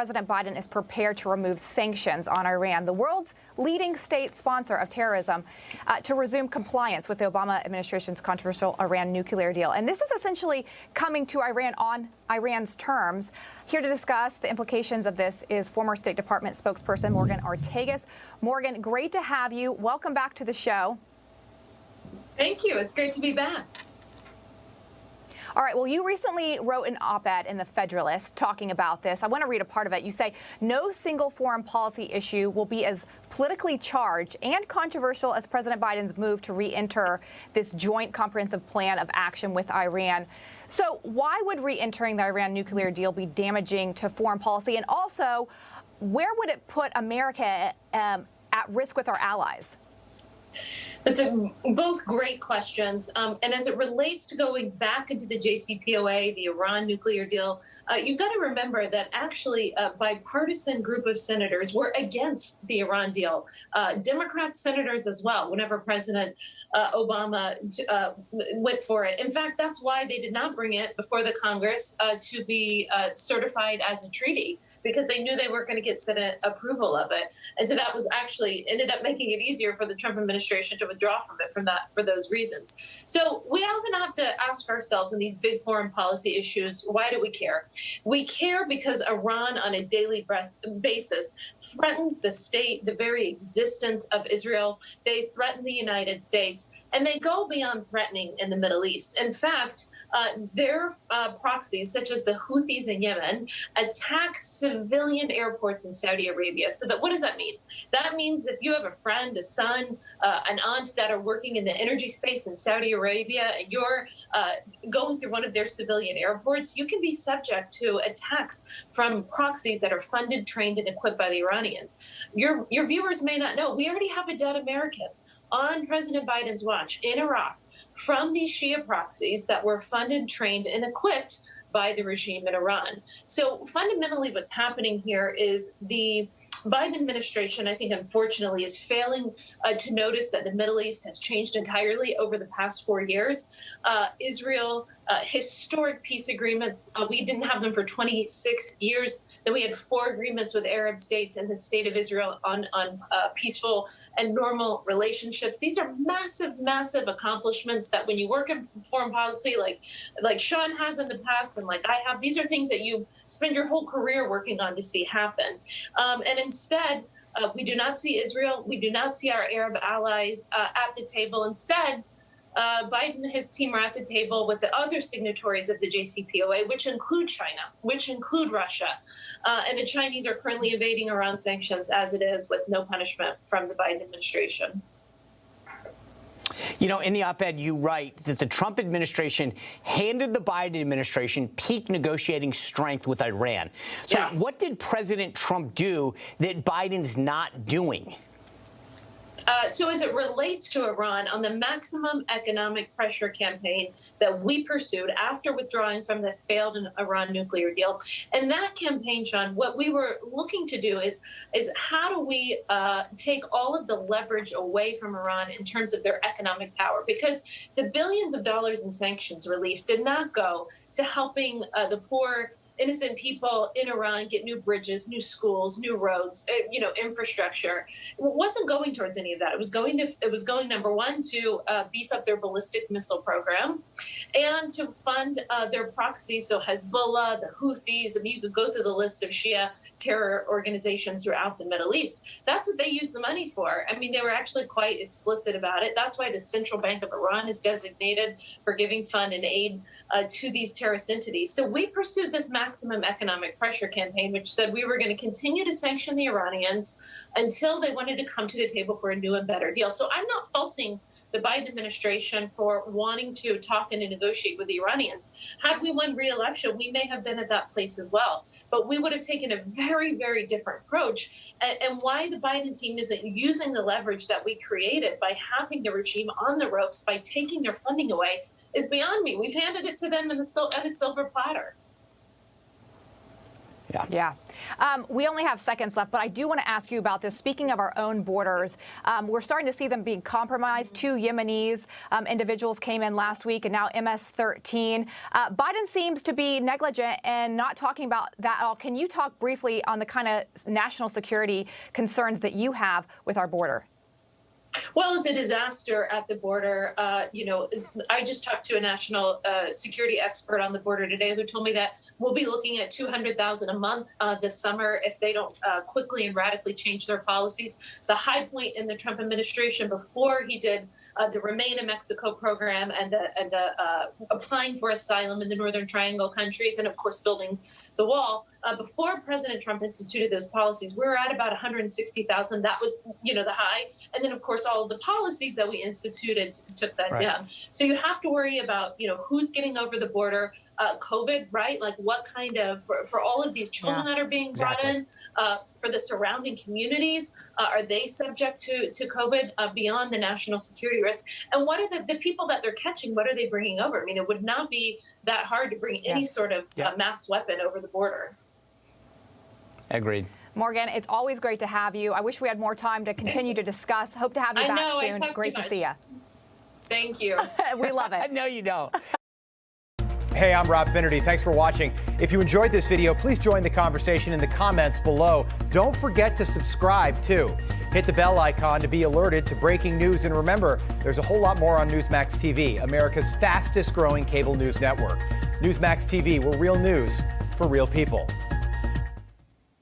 President Biden is prepared to remove sanctions on Iran, the world's leading state sponsor of terrorism, to resume compliance with the Obama administration's controversial Iran nuclear deal. And this is essentially coming to Iran on Iran's terms. Here to discuss the implications of this is former State Department spokesperson Morgan Ortagus. Morgan, great to have you. Welcome back to the show. Thank you. It's great to be back. All right. Well, you recently wrote an op-ed in the Federalist talking about this. I want to read a part of it. You say, no single foreign policy issue will be as politically charged and controversial as President Biden's move to re-enter this joint comprehensive plan of action with Iran. So why would re-entering the Iran nuclear deal be damaging to foreign policy? And also, where would it put America at risk with our allies? That's both great questions. And as it relates to going back into the JCPOA, the Iran nuclear deal, you've got to remember that actually a bipartisan group of senators were against the Iran deal. Democrat senators as well, whenever President Obama went for it. In fact, that's why they did not bring it before the Congress to be certified as a treaty, because they knew they weren't going to get Senate approval of it. And so that was actually ended up making it easier for the Trump administration to withdraw from it for those reasons. So we often have to ask ourselves in these big foreign policy issues, why do we care? We care because Iran on a daily basis threatens the state, the very existence of Israel. They threaten the United States, and they go beyond threatening in the Middle East. In fact, their proxies, such as the Houthis in Yemen, attack civilian airports in Saudi Arabia. So what does that mean? That means if you have a friend, a son, an aunt that are working in the energy space in Saudi Arabia, and you're going through one of their civilian airports, you can be subject to attacks from proxies that are funded, trained, and equipped by the Iranians. Your viewers may not know, we already have a dead American on President Biden's watch in Iraq from these Shia proxies that were funded, trained, and equipped by the regime in Iran. So fundamentally what's happening here is the Biden administration, I think, unfortunately, is failing to notice that the Middle East has changed entirely over the past 4 years. Israel, historic peace agreements. We didn't have them for 26 years. Then we had 4 agreements with Arab states and the state of Israel on peaceful and normal relationships. These are massive, massive accomplishments that when you work in foreign policy, like Sean has in the past and like I have, these are things that you spend your whole career working on to see happen. And instead, we do not see Israel. We do not see our Arab allies at the table. Instead, Biden and his team are at the table with the other signatories of the JCPOA, which include China, which include Russia. And the Chinese are currently evading Iran sanctions as it is, with no punishment from the Biden administration. You know, in the op-ed, you write that the Trump administration handed the Biden administration peak negotiating strength with Iran. So yeah. What did President Trump do that Biden's not doing? So as it relates to Iran, on the maximum economic pressure campaign that we pursued after withdrawing from the failed Iran nuclear deal, and that campaign, Sean, what we were looking to do is how do we take all of the leverage away from Iran in terms of their economic power? Because the billions of dollars in sanctions relief did not go to helping the poor, innocent people in Iran get new bridges, new schools, new roads, infrastructure. It wasn't going towards any of that. It was going number one to beef up their ballistic missile program and to fund their proxies. So Hezbollah, the Houthis, I mean, you could go through the list of Shia terror organizations throughout the Middle East. That's what they used the money for. I mean, they were actually quite explicit about it. That's why the Central Bank of Iran is designated for giving fund and aid to these terrorist entities. So we pursued this maximum economic pressure campaign, which said we were going to continue to sanction the Iranians until they wanted to come to the table for a new and better deal. So I'm not faulting the Biden administration for wanting to talk and to negotiate with the Iranians. Had we won re-election, we may have been at that place as well. But we would have taken a very, very different approach. And why the Biden team isn't using the leverage that we created by having the regime on the ropes, by taking their funding away, is beyond me. We've handed it to them on a silver platter. Yeah. We only have seconds left, but I do want to ask you about this. Speaking of our own borders, we're starting to see them being compromised. 2 Yemenis individuals came in last week, and now MS-13. Biden seems to be negligent and not talking about that at all. Can you talk briefly on the kind of national security concerns that you have with our border? Well, it's a disaster at the border. I just talked to a national security expert on the border today who told me that we'll be looking at 200,000 a month this summer if they don't quickly and radically change their policies. The high point in the Trump administration before he did the Remain in Mexico program and the applying for asylum in the Northern Triangle countries and, of course, building the wall. Before President Trump instituted those policies, we were at about 160,000. That was, the high. And then, of course, all of the policies that we instituted took that down. So you have to worry about, who's getting over the border, COVID, right? Like what kind of, for all of these children that are being brought in, for the surrounding communities, are they subject to COVID beyond the national security risk? And what are the people that they're catching, what are they bringing over? I mean, it would not be that hard to bring any sort of mass weapon over the border. Agreed. Morgan, it's always great to have you. I wish we had more time to continue to discuss. Hope to have you back soon. Great to see you. Thank you. We love it. No, you don't. Hey, I'm Rob Finnerty. Thanks for watching. If you enjoyed this video, please join the conversation in the comments below. Don't forget to subscribe, too. Hit the bell icon to be alerted to breaking news. And remember, there's a whole lot more on Newsmax TV, America's fastest growing cable news network. Newsmax TV, where real news for real people.